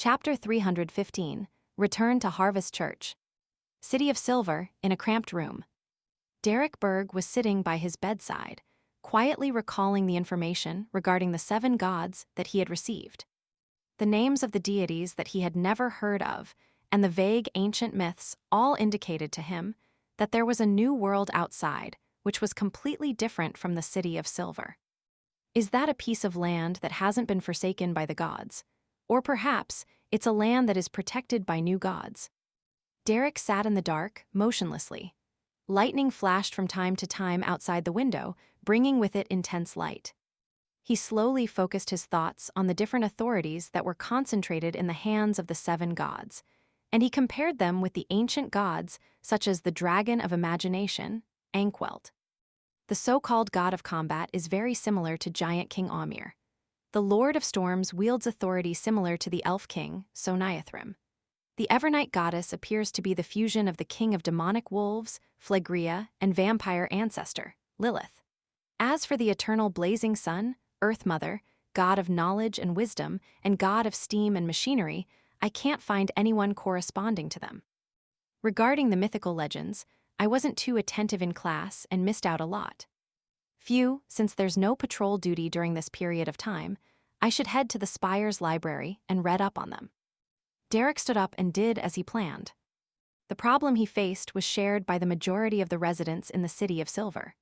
Chapter 315, Return to Harvest Church. City of Silver, in a cramped room. Derek Berg was sitting by his bedside, quietly recalling the information regarding the 7 gods that he had received. The names of the deities that he had never heard of, and the vague ancient myths all indicated to him that there was a new world outside, which was completely different from the City of Silver. Is that a piece of land that hasn't been forsaken by the gods? Or perhaps it's a land that is protected by new gods? Derek sat in the dark, motionlessly. Lightning flashed from time to time outside the window, bringing with it intense light. He slowly focused his thoughts on the different authorities that were concentrated in the hands of the 7 gods, and he compared them with the ancient gods such as the Dragon of Imagination, Ankwelt. The so-called god of combat is very similar to giant King Aumir. The Lord of Storms wields authority similar to the Elf King, Soniathrim. The Evernight goddess appears to be the fusion of the king of demonic wolves, Phlegrea, and vampire ancestor, Lilith. As for the eternal blazing sun, Earth Mother, god of knowledge and wisdom, and god of steam and machinery, I can't find anyone corresponding to them. Regarding the mythical legends, I wasn't too attentive in class and missed out a lot. Phew, since there's no patrol duty during this period of time, I should head to the Spire's library and read up on them. Derek stood up and did as he planned. The problem he faced was shared by the majority of the residents in the City of Silver.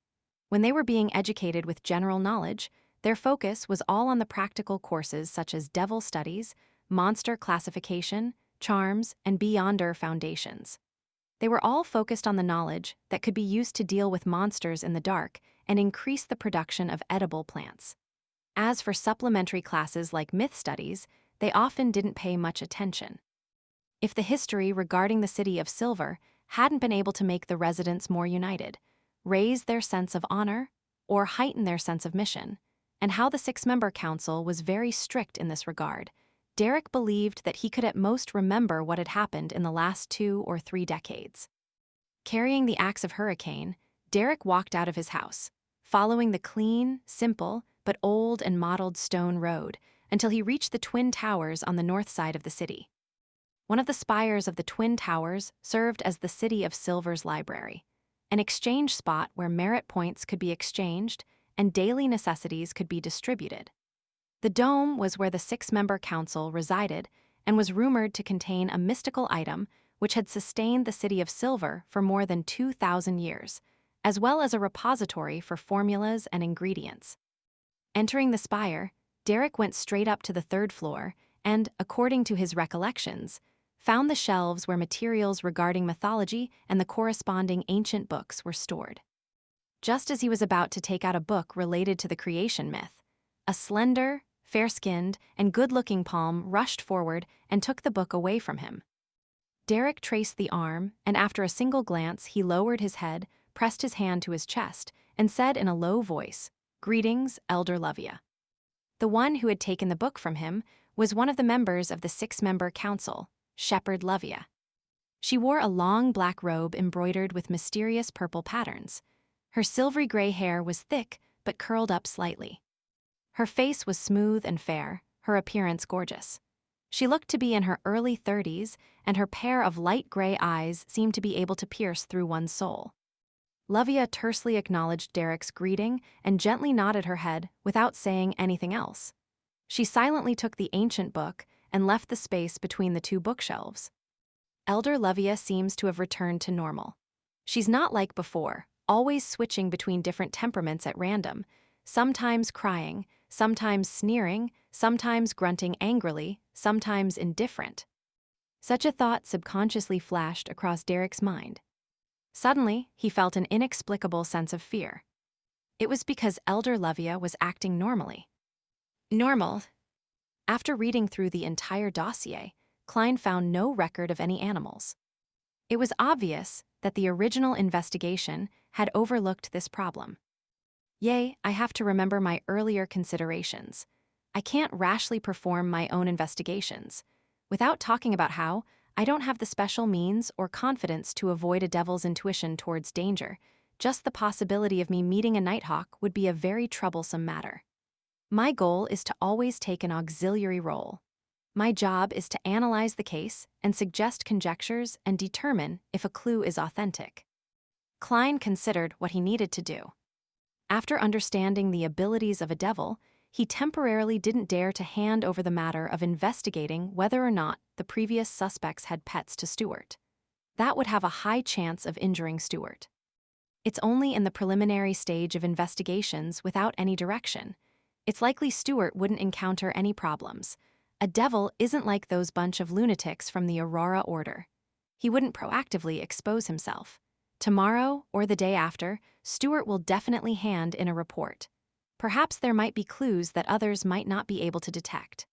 When they were being educated with general knowledge, their focus was all on the practical courses such as Devil Studies, Monster Classification, Charms, and Beyonder Foundations. They were all focused on the knowledge that could be used to deal with monsters in the dark and increase the production of edible plants. As for supplementary classes like Myth Studies, they often didn't pay much attention. If the history regarding the City of Silver hadn't been able to make the residents more united, raise their sense of honor, or heighten their sense of mission, and how the 6-member council was very strict in this regard, Derek believed that he could at most remember what had happened in the last 2 or 3 decades. Carrying the axe of Hurricane, Derek walked out of his house, following the clean, simple, but old and mottled stone road until he reached the Twin Towers on the north side of the city. One of the spires of the Twin Towers served as the City of Silver's library, an exchange spot where merit points could be exchanged and daily necessities could be distributed. The dome was where the 6-member council resided and was rumored to contain a mystical item which had sustained the City of Silver for more than 2,000 years, as well as a repository for formulas and ingredients. Entering the spire, Derek went straight up to the 3rd floor and, according to his recollections, found the shelves where materials regarding mythology and the corresponding ancient books were stored. Just as he was about to take out a book related to the creation myth, a slender, fair-skinned, and good-looking palm rushed forward and took the book away from him. Derek traced the arm, and after a single glance, he lowered his head, pressed his hand to his chest, and said in a low voice, "Greetings, Elder Lovia." The one who had taken the book from him was one of the members of the 6-member council, Shepherd Lovia. She wore a long black robe embroidered with mysterious purple patterns. Her silvery gray hair was thick but curled up slightly. Her face was smooth and fair, her appearance gorgeous. She looked to be in her early 30s, and her pair of light gray eyes seemed to be able to pierce through one's soul. Lovia tersely acknowledged Derek's greeting and gently nodded her head without saying anything else. She silently took the ancient book and left the space between the 2 bookshelves. Elder Lovia seems to have returned to normal. She's not like before, always switching between different temperaments at random, sometimes crying, sometimes sneering, sometimes grunting angrily, sometimes indifferent. Such a thought subconsciously flashed across Derek's mind. Suddenly, he felt an inexplicable sense of fear. It was because Elder Lovia was acting normally. Normal. After reading through the entire dossier, Klein found no record of any animals. It was obvious that the original investigation had overlooked this problem. Yay, I have to remember my earlier considerations. I can't rashly perform my own investigations. Without talking about how, I don't have the special means or confidence to avoid a devil's intuition towards danger. Just the possibility of me meeting a Nighthawk would be a very troublesome matter. My goal is to always take an auxiliary role. My job is to analyze the case and suggest conjectures and determine if a clue is authentic. Klein considered what he needed to do. After understanding the abilities of a devil, he temporarily didn't dare to hand over the matter of investigating whether or not the previous suspects had pets to Stewart. That would have a high chance of injuring Stewart. It's only in the preliminary stage of investigations without any direction. It's likely Stewart wouldn't encounter any problems. A devil isn't like those bunch of lunatics from the Aurora Order. He wouldn't proactively expose himself. Tomorrow or the day after, Stewart will definitely hand in a report. Perhaps there might be clues that others might not be able to detect.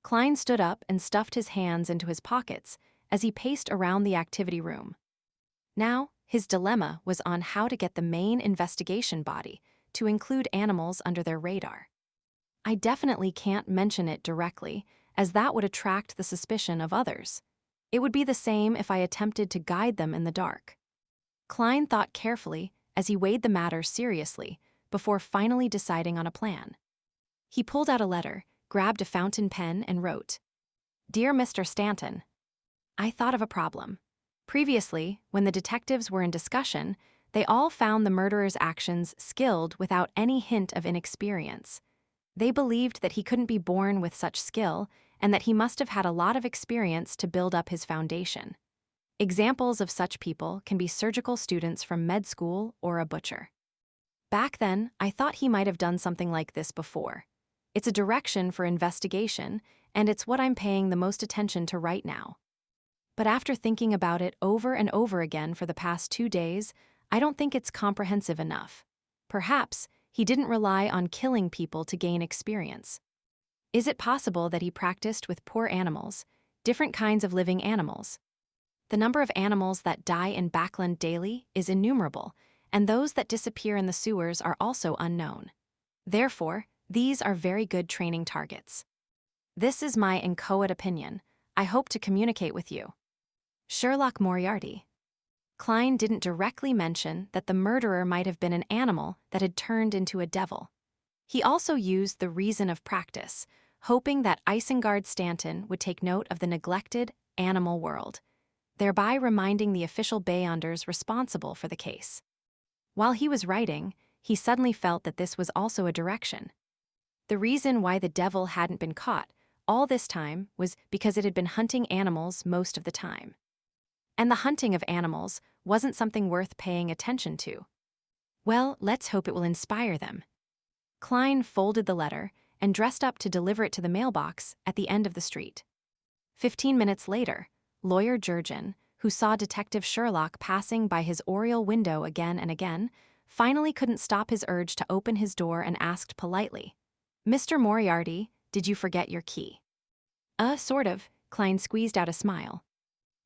Klein stood up and stuffed his hands into his pockets as he paced around the activity room. Now, his dilemma was on how to get the main investigation body to include animals under their radar. I definitely can't mention it directly, as that would attract the suspicion of others. It would be the same if I attempted to guide them in the dark. Klein thought carefully as he weighed the matter seriously before finally deciding on a plan. He pulled out a letter, grabbed a fountain pen, and wrote, "Dear Mr. Stanton, I thought of a problem. Previously, when the detectives were in discussion, they all found the murderer's actions skilled without any hint of inexperience. They believed that he couldn't be born with such skill and that he must have had a lot of experience to build up his foundation. Examples of such people can be surgical students from med school or a butcher. Back then, I thought he might have done something like this before. It's a direction for investigation, and it's what I'm paying the most attention to right now. But after thinking about it over and over again for the past 2 days, I don't think it's comprehensive enough. Perhaps he didn't rely on killing people to gain experience. Is it possible that he practiced with poor animals, different kinds of living animals? The number of animals that die in Backland daily is innumerable, and those that disappear in the sewers are also unknown. Therefore, these are very good training targets. This is my inchoate opinion. I hope to communicate with you. Sherlock Moriarty." Klein didn't directly mention that the murderer might have been an animal that had turned into a devil. He also used the reason of practice, hoping that Isengard Stanton would take note of the neglected animal world, thereby reminding the official Beyonders responsible for the case. While he was writing, he suddenly felt that this was also a direction. The reason why the devil hadn't been caught all this time was because it had been hunting animals most of the time. And the hunting of animals wasn't something worth paying attention to. Well, let's hope it will inspire them. Klein folded the letter and dressed up to deliver it to the mailbox at the end of the street. 15 minutes later, Lawyer Jurgen, who saw Detective Sherlock passing by his oriel window again and again, finally couldn't stop his urge to open his door and asked politely, "Mr. Moriarty, did you forget your key?" Sort of," Klein squeezed out a smile.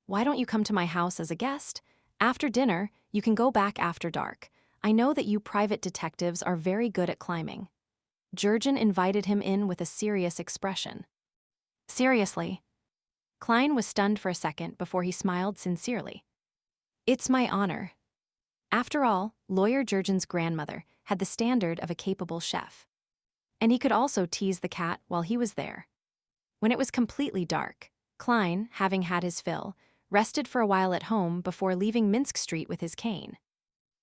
"Why don't you come to my house as a guest? After dinner, you can go back after dark. I know that you private detectives are very good at climbing." Jurgen invited him in with a serious expression. "Seriously?" Klein was stunned for a second before he smiled sincerely. "It's my honor." After all, Lawyer Jurgen's grandmother had the standard of a capable chef. And he could also tease the cat while he was there. When it was completely dark, Klein, having had his fill, rested for a while at home before leaving Minsk Street with his cane.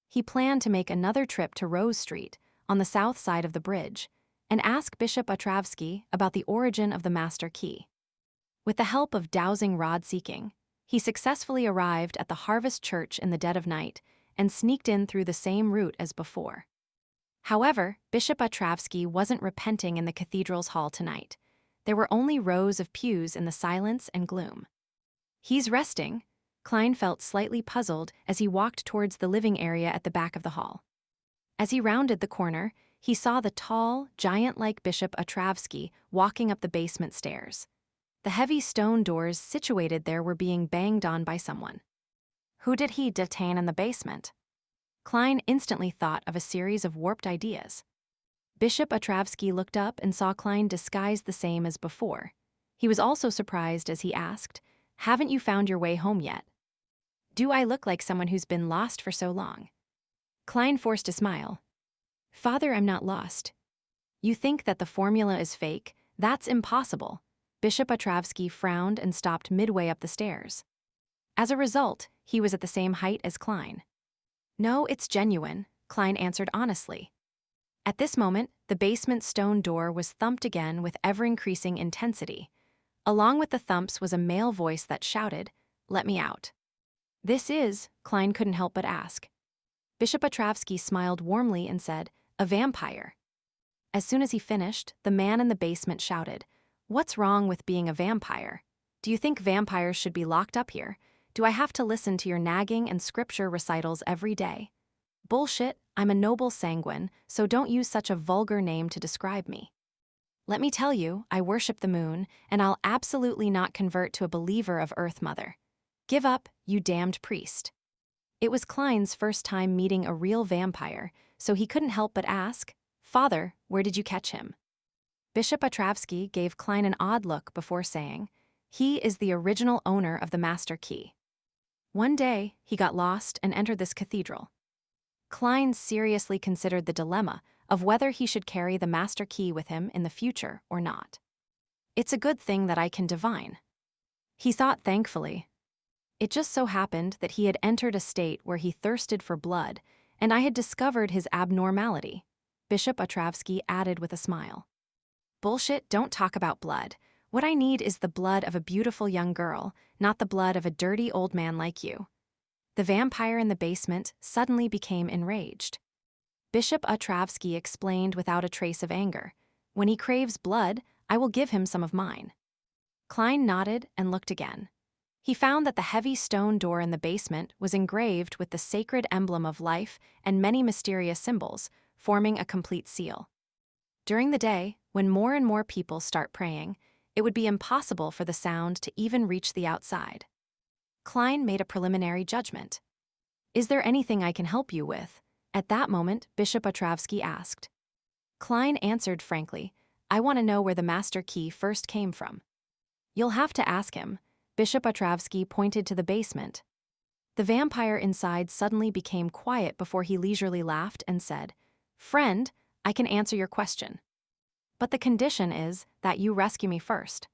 He planned to make another trip to Rose Street, on the south side of the bridge, and ask Bishop Otravsky about the origin of the master key. With the help of dowsing rod seeking, he successfully arrived at the Harvest Church in the dead of night and sneaked in through the same route as before. However, Bishop Otravsky wasn't repenting in the cathedral's hall tonight. There were only rows of pews in the silence and gloom. "He's resting," Klein felt slightly puzzled as he walked towards the living area at the back of the hall. As he rounded the corner, he saw the tall, giant-like Bishop Otravsky walking up the basement stairs. The heavy stone doors situated there were being banged on by someone. Who did he detain in the basement? Klein instantly thought of a series of warped ideas. Bishop Otravsky looked up and saw Klein disguised the same as before. He was also surprised as he asked, "Haven't you found your way home yet? Do I look like someone who's been lost for so long?" Klein forced a smile. "Father, I'm not lost. You think that the formula is fake? That's impossible. Bishop Otravsky frowned and stopped midway up the stairs. As a result, he was at the same height as Klein. "No, it's genuine," Klein answered honestly. At this moment, the basement stone door was thumped again with ever-increasing intensity. Along with the thumps was a male voice that shouted, "Let me out." "This is," Klein couldn't help but ask. Bishop Otravsky smiled warmly and said, "A vampire." As soon as he finished, the man in the basement shouted, "What's wrong with being a vampire? Do you think vampires should be locked up here? Do I have to listen to your nagging and scripture recitals every day?" "Bullshit, I'm a noble sanguine, so don't use such a vulgar name to describe me. Let me tell you, I worship the moon, and I'll absolutely not convert to a believer of Earth Mother. Give up, you damned priest." It was Klein's first time meeting a real vampire, so he couldn't help but ask, "Father, where did you catch him?" Bishop Otravsky gave Klein an odd look before saying, "He is the original owner of the Master Key. One day, he got lost and entered this cathedral." Klein seriously considered the dilemma of whether he should carry the Master Key with him in the future or not. "It's a good thing that I can divine," he thought thankfully. It just so happened that he had entered a state where he thirsted for blood, and I had discovered his abnormality, Bishop Otravsky added with a smile. "Bullshit, don't talk about blood. What I need is the blood of a beautiful young girl, not the blood of a dirty old man like you." The vampire in the basement suddenly became enraged. Bishop Otravsky explained without a trace of anger, "When he craves blood, I will give him some of mine." Klein nodded and looked again. He found that the heavy stone door in the basement was engraved with the sacred emblem of life and many mysterious symbols, forming a complete seal. During the day, when more and more people start praying, it would be impossible for the sound to even reach the outside. Klein made a preliminary judgment. "Is there anything I can help you with?" At that moment, Bishop Otravsky asked. Klein answered frankly, "I want to know where the Master Key first came from." "You'll have to ask him." Bishop Otravsky pointed to the basement. The vampire inside suddenly became quiet before he leisurely laughed and said, "Friend, I can answer your question. But the condition is that you rescue me first."